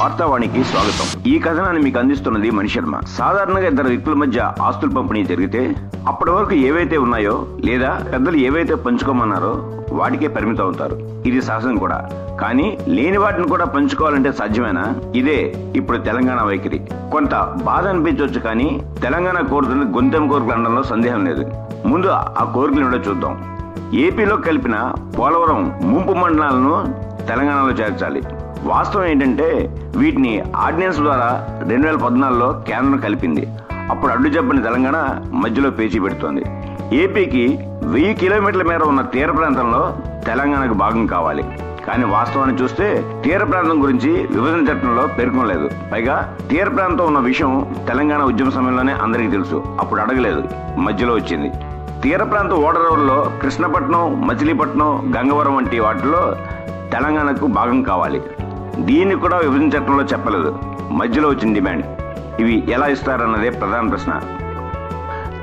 వార్తావాణికి స్వాగతం. ఈ కథనాన్ని మీకు అందిస్తున్నది మణిశర్మ. సాధారణంగా ఇద్దరు వ్యక్తుల మధ్య ఆస్తుల పంపిణీ జరిగితే అప్పటి వరకు ఏవైతే ఉన్నాయో లేదా పెద్దలు ఏవైతే పంచుకోమన్నారో వాటికే పరిమితం అవుతారు. ఇది సహజం కూడా. కానీ లేని వాటిని కూడా పంచుకోవాలంటే సాధ్యమేనా? ఇదే ఇప్పుడు తెలంగాణ వైఖరి. కొంత బాధ అనిపించవచ్చు, కానీ తెలంగాణ కోరుతున్న గొంతెం కోరికలు అనడంలో సందేహం లేదు. ముందు ఆ కోరికలు కూడా చూద్దాం. ఏపీలో కలిపిన పోలవరం ముంపు మండలాలను తెలంగాణలో చేర్చాలి. వాస్తవం ఏంటంటే వీటిని ఆర్డినెన్స్ ద్వారా 2014లో కేంద్రం కలిపింది. అప్పుడు అడ్డు చెప్పని తెలంగాణ మధ్యలో పేచీ పెడుతోంది. ఏపీకి 1000 కిలోమీటర్ల మేర ఉన్న తీర ప్రాంతంలో తెలంగాణకు భాగం కావాలి. కానీ వాస్తవాన్ని చూస్తే తీర ప్రాంతం గురించి విభజన చట్టంలో పేర్కొనలేదు. పైగా తీర ప్రాంతం ఉన్న విషయం తెలంగాణ ఉద్యమ సమయంలోనే అందరికీ తెలుసు. అప్పుడు అడగలేదు, మధ్యలో వచ్చింది. తీర ప్రాంత ఓడరేవుల్లో కృష్ణపట్నం, మచిలీపట్నం, గంగవరం వంటి వాటిలో తెలంగాణకు భాగం కావాలి. దీన్ని కూడా విభజన చట్టంలో చెప్పలేదు, మధ్యలో వచ్చిన డిమాండ్. ఇవి ఎలా ఇస్తారన్నదే ప్రధాన ప్రశ్న.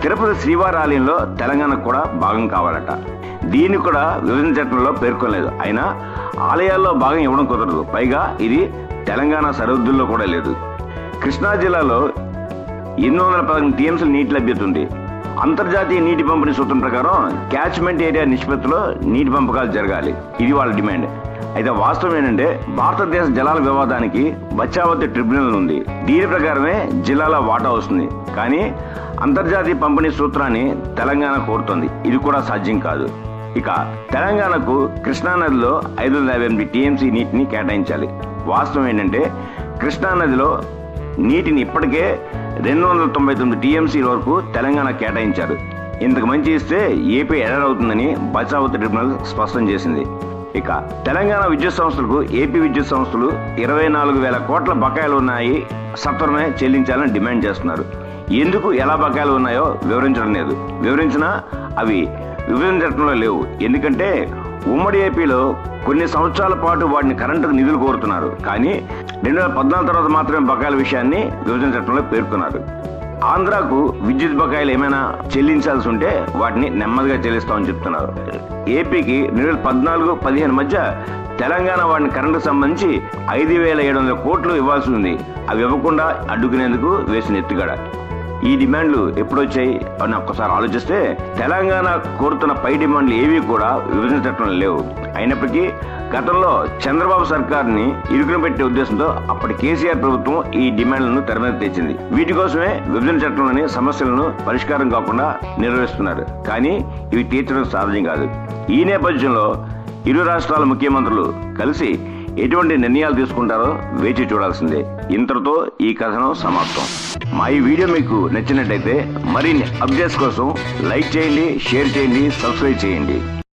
తిరుపతి శ్రీవారి ఆలయంలో తెలంగాణకు కూడా భాగం కావాలట. దీన్ని కూడా విభజన చట్టంలో పేర్కొనలేదు. అయినా ఆలయాల్లో భాగం ఇవ్వడం కుదరదు. పైగా ఇది తెలంగాణ సరిహద్దుల్లో కూడా లేదు. కృష్ణా జిల్లాలో 818 టీఎంసీల నీటి లభ్యత ఉంది. అంతర్జాతీయ నీటి పంపిణీ సూత్రం ప్రకారం క్యాచ్మెంట్ ఏరియా నిష్పత్తిలో నీటి పంపకాలు జరగాలి. ఇది వాళ్ళ డిమాండ్. అయితే వాస్తవం ఏంటంటే భారతదేశ జలాల వివాదానికి బచావతి ట్రిబ్యునల్ ఉంది. దీని ప్రకారమే జిల్లాల వాటా వస్తుంది. కానీ అంతర్జాతీయ పంపిణీ సూత్రాన్ని తెలంగాణ కోరుతోంది. ఇది కూడా సాధ్యం కాదు. ఇక తెలంగాణకు కృష్ణానదిలో 558 టీఎంసీ నీటిని కేటాయించాలి. వాస్తవం ఏంటంటే కృష్ణానదిలో నీటిని ఇప్పటికే 299 టీఎంసీ వరకు తెలంగాణ కేటాయించారు. ఇంతకు మంచి ఇస్తే ఏపీ ఎడరవుతుందని బచావతి ట్రిబ్యునల్ స్పష్టం చేసింది. ఇక తెలంగాణ విద్యుత్ సంస్థలకు ఏపీ విద్యుత్ సంస్థలు 24,000 కోట్ల బకాయిలు ఉన్నాయి, సత్వరమే చెల్లించాలని డిమాండ్ చేస్తున్నారు. ఎందుకు, ఎలా బకాయిలు ఉన్నాయో వివరించడం లేదు. వివరించినా అవి విభజన చట్టంలో లేవు. ఎందుకంటే ఉమ్మడి ఏపీలో కొన్ని సంవత్సరాల పాటు వాటిని కరెంటుకు నిధులు కోరుతున్నారు. కానీ 2014 తర్వాత మాత్రమే బకాయిల విషయాన్ని విభజన చట్టంలో పేర్కొన్నారు. ఆంధ్రాకు విద్యుత్ బకాయిలు ఏమైనా చెల్లించాల్సి ఉంటే వాటిని నెమ్మదిగా చెల్లిస్తామని చెప్తున్నారు. ఏపీకి 2014-15 మధ్య తెలంగాణ వాటిని కరెంటుకు సంబంధించి 5,700 కోట్లు ఇవ్వాల్సి ఉంది. అవి ఇవ్వకుండా అడ్డుకునేందుకు వేసిన ఎత్తుగడ. ఈ డిమాండ్లు ఎప్పుడొచ్చాయి అని ఒక్కసారి ఆలోచిస్తే తెలంగాణ కోరుతున్న పై డిమాండ్లు ఏవి కూడా విభజన చట్టంలో లేవు. అయినప్పటికీ గతంలో చంద్రబాబు సర్కార్ని ఇరుకున పెట్టే ఉద్దేశంతో అప్పటి కేసీఆర్ ప్రభుత్వం ఈ డిమాండ్లను తెర మీద తెచ్చింది. వీటి కోసమే విభజన చట్టంలోని సమస్యలను పరిష్కారం కాకుండా నిర్వహిస్తున్నారు. కానీ ఇవి తీర్చడం సాధ్యం కాదు. ఈ నేపథ్యంలో ఇరు రాష్ట్రాల ముఖ్యమంత్రులు కలిసి ఎటువంటి నిర్ణయాలు తీసుకుంటారో వేచి చూడాల్సిందే. ఇంతటితో ఈ కథనం సమాప్తం. మా ఈ వీడియో మీకు నచ్చినట్టయితే మరిన్ని అప్డేట్స్ కోసం లైక్ చేయండి, షేర్ చేయండి, సబ్స్క్రైబ్ చేయండి.